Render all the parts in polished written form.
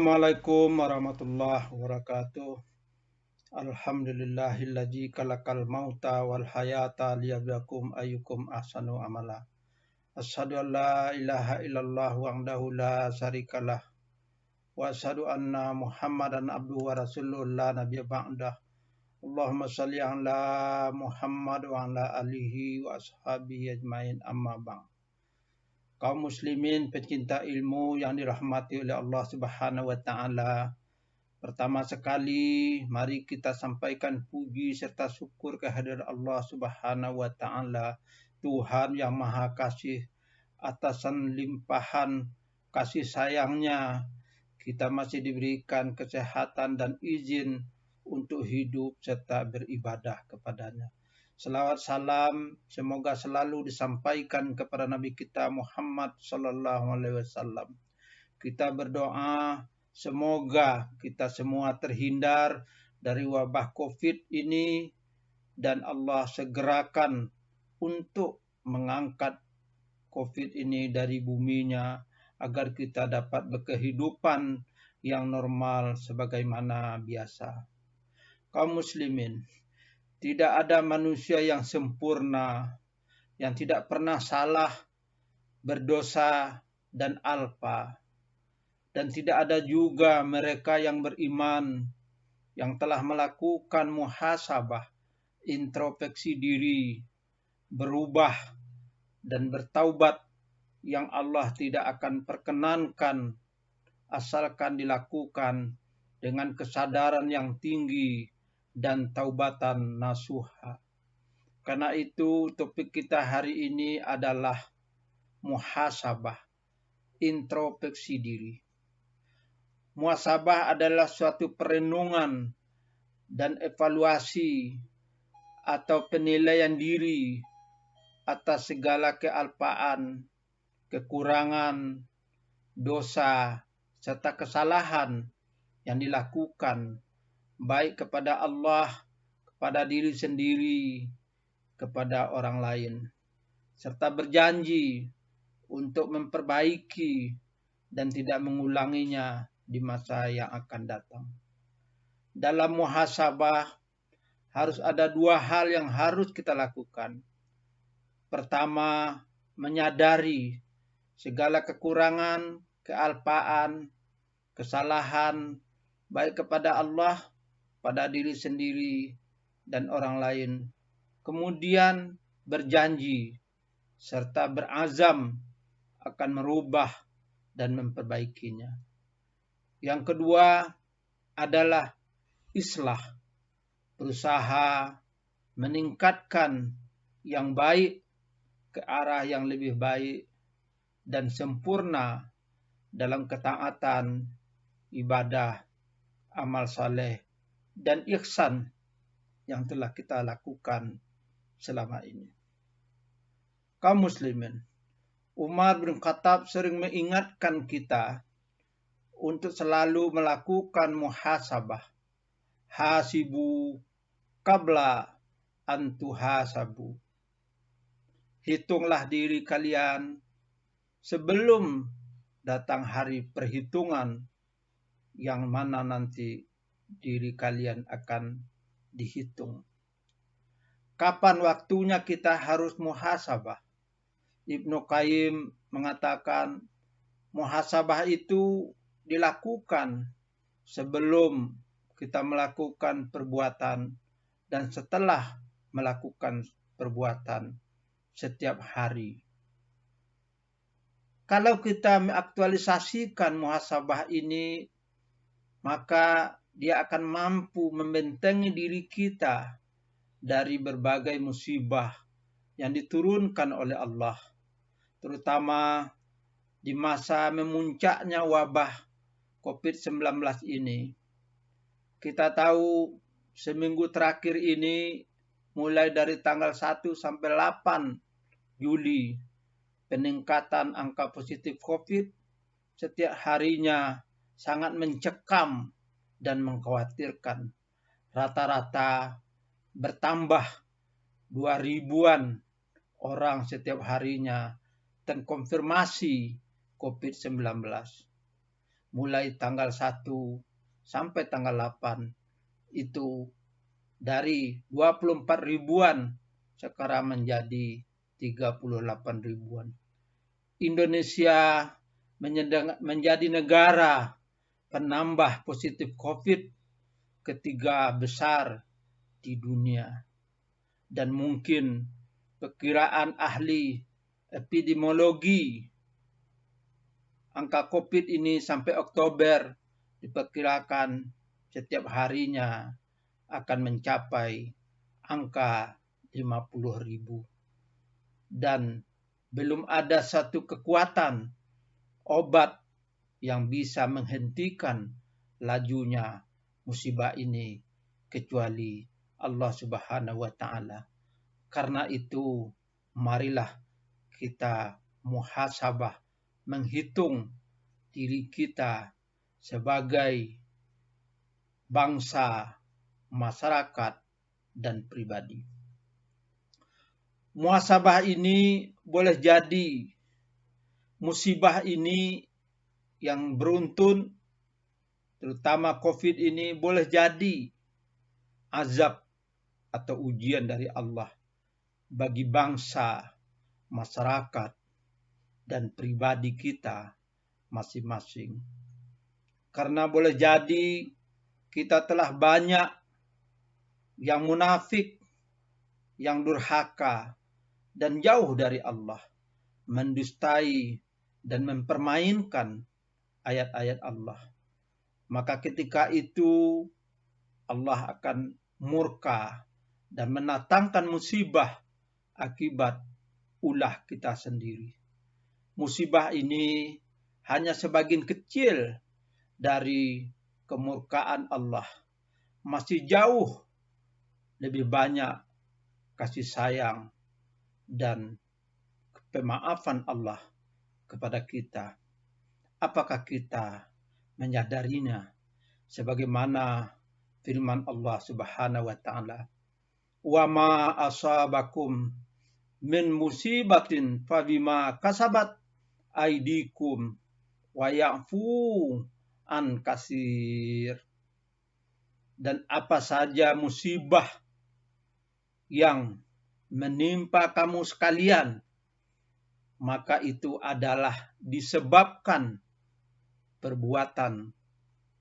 Assalamualaikum warahmatullahi wabarakatuh. Alhamdulillahilladzi khalaqal mauta wal hayata liyabluwakum ayyukum ahsanu amala. Asyhadu an la ilaha illallah wahdahu la syarikalah wa asyhadu anna Muhammadan abduhu wa rasuluhu la nabiyya ba'dah. Allahumma shalli ala Muhammad wa ala alihi wa ashabihi ajmain amma ba'd. Kaum muslimin pecinta ilmu yang dirahmati oleh Allah Subhanahu wa taala. Pertama sekali, mari kita sampaikan puji serta syukur kehadirat Allah Subhanahu wa taala, Tuhan yang Maha Kasih, atasan limpahan kasih sayangnya kita masih diberikan kesehatan dan izin untuk hidup serta beribadah kepadanya. Selawat salam semoga selalu disampaikan kepada Nabi kita Muhammad sallallahu alaihi wasallam. Kita berdoa semoga kita semua terhindar dari wabah Covid ini dan Allah segerakan untuk mengangkat Covid ini dari buminya agar kita dapat berkehidupan yang normal sebagaimana biasa. Kaum muslimin, tidak ada manusia yang sempurna, yang tidak pernah salah, berdosa, dan alpa. Dan tidak ada juga mereka yang beriman, yang telah melakukan muhasabah, introspeksi diri, berubah, dan bertaubat yang Allah tidak akan perkenankan asalkan dilakukan dengan kesadaran yang tinggi dan taubatan nasuha. Karena itu topik kita hari ini adalah muhasabah, introspeksi diri. Muhasabah adalah suatu perenungan dan evaluasi atau penilaian diri atas segala kealpaan, kekurangan, dosa, serta kesalahan yang dilakukan baik kepada Allah, kepada diri sendiri, kepada orang lain, serta berjanji untuk memperbaiki dan tidak mengulanginya di masa yang akan datang. Dalam muhasabah harus ada dua hal yang harus kita lakukan. Pertama, menyadari segala kekurangan, kealpaan, kesalahan baik kepada Allah, pada diri sendiri, dan orang lain. Kemudian berjanji serta berazam akan merubah dan memperbaikinya. Yang kedua adalah islah, berusaha meningkatkan yang baik ke arah yang lebih baik dan sempurna dalam ketaatan, ibadah, amal saleh, dan ihsan yang telah kita lakukan selama ini. Kaum muslimin, Umar bin Khattab sering mengingatkan kita untuk selalu melakukan muhasabah. Hasibu qabla an tuhasabu. Hitunglah diri kalian sebelum datang hari perhitungan yang mana nanti diri kalian akan dihitung. Kapan waktunya kita harus muhasabah? Ibnu Qayyim mengatakan muhasabah itu dilakukan sebelum kita melakukan perbuatan dan setelah melakukan perbuatan setiap hari. Kalau kita mengaktualisasikan muhasabah ini, maka dia akan mampu membentengi diri kita dari berbagai musibah yang diturunkan oleh Allah, terutama di masa memuncaknya wabah COVID-19 ini. Kita tahu seminggu terakhir ini, mulai dari tanggal 1 sampai 8 Juli, peningkatan angka positif COVID setiap harinya sangat mencekam dan mengkhawatirkan. Rata-rata bertambah 2.000-an orang setiap harinya terkonfirmasi COVID-19. mulai tanggal 1 sampai tanggal 8 itu dari 24 ribuan sekarang menjadi 38 ribuan. Indonesia menjadi negara penambah positif COVID ketiga besar di dunia. Dan mungkin perkiraan ahli epidemiologi angka COVID ini sampai Oktober diperkirakan setiap harinya akan mencapai angka 50.000. Dan belum ada satu kekuatan obat yang bisa menghentikan lajunya musibah ini kecuali Allah Subhanahu wa Ta'ala. Karena itu, marilah kita muhasabah, menghitung diri kita sebagai bangsa, masyarakat, dan pribadi. Muhasabah ini boleh jadi musibah ini yang beruntun, terutama COVID ini, boleh jadi azab atau ujian dari Allah bagi bangsa, masyarakat, dan pribadi kita masing-masing. Karena boleh jadi kita telah banyak yang munafik, yang durhaka, dan jauh dari Allah, mendustai dan mempermainkan ayat-ayat Allah. Maka ketika itu Allah akan murka dan mendatangkan musibah akibat ulah kita sendiri. Musibah ini hanya sebagian kecil dari kemurkaan Allah. Masih jauh lebih banyak kasih sayang dan pemaafan Allah kepada kita. Apakah kita menyadarinya? Sebagaimana firman Allah Subhanahu wa Ta'ala, "Wa ma asabakum min musibatin fabima kasabat aidikum wa ya'fu an kasir." Dan apa saja musibah yang menimpa kamu sekalian, maka itu adalah disebabkan perbuatan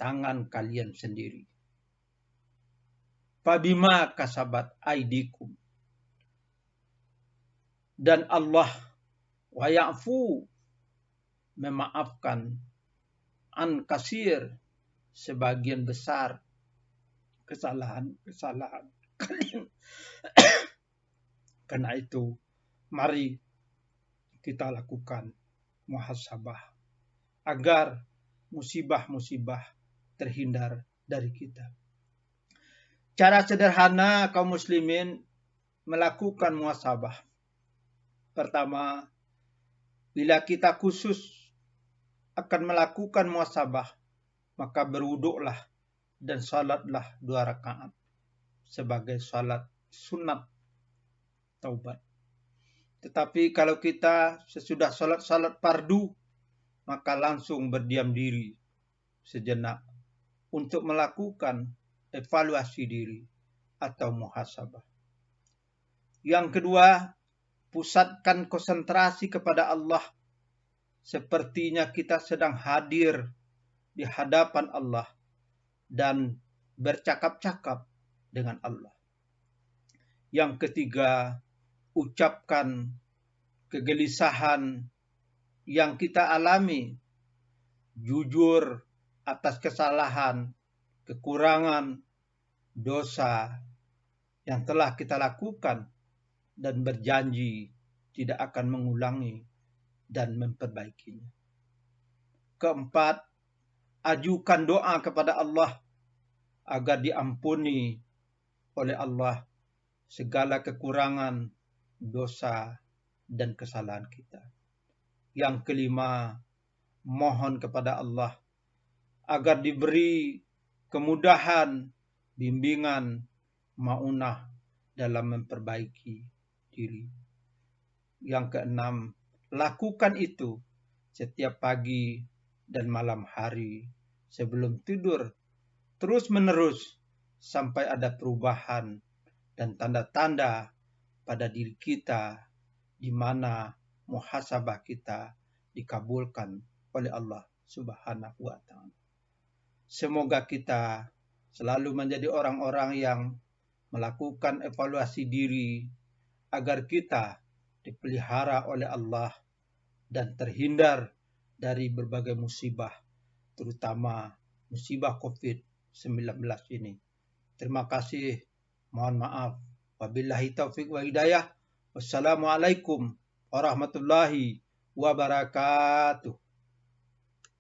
tangan kalian sendiri. Fabima kasabat aidikum. Dan Allah wa ya'fu memaafkan an kasir sebagian besar kesalahan kalian. Karena itu mari kita lakukan muhasabah agar musibah-musibah terhindar dari kita. Cara sederhana kaum muslimin melakukan muhasabah. Pertama, bila kita khusus akan melakukan muhasabah, maka berwuduklah dan salatlah 2 rakaat sebagai salat sunat taubat. Tetapi kalau kita sesudah salat fardu, maka langsung berdiam diri sejenak untuk melakukan evaluasi diri atau muhasabah. Yang kedua, pusatkan konsentrasi kepada Allah. Sepertinya kita sedang hadir di hadapan Allah dan bercakap-cakap dengan Allah. Yang ketiga, ucapkan kegelisahan yang kita alami, jujur atas kesalahan, kekurangan, dosa yang telah kita lakukan, dan berjanji tidak akan mengulangi dan memperbaikinya. Keempat, ajukan doa kepada Allah agar diampuni oleh Allah segala kekurangan, dosa, dan kesalahan kita. Yang kelima, mohon kepada Allah agar diberi kemudahan, bimbingan, maunah dalam memperbaiki diri. Yang keenam, lakukan itu setiap pagi dan malam hari sebelum tidur terus-menerus sampai ada perubahan dan tanda-tanda pada diri kita di mana muhasabah kita dikabulkan oleh Allah Subhanahu wa taala. Semoga kita selalu menjadi orang-orang yang melakukan evaluasi diri agar kita dipelihara oleh Allah dan terhindar dari berbagai musibah, terutama musibah COVID-19 ini. Terima kasih. Mohon maaf. Wabillahi taufiq wa hidayah. Wassalamualaikum warahmatullahi wabarakatuh.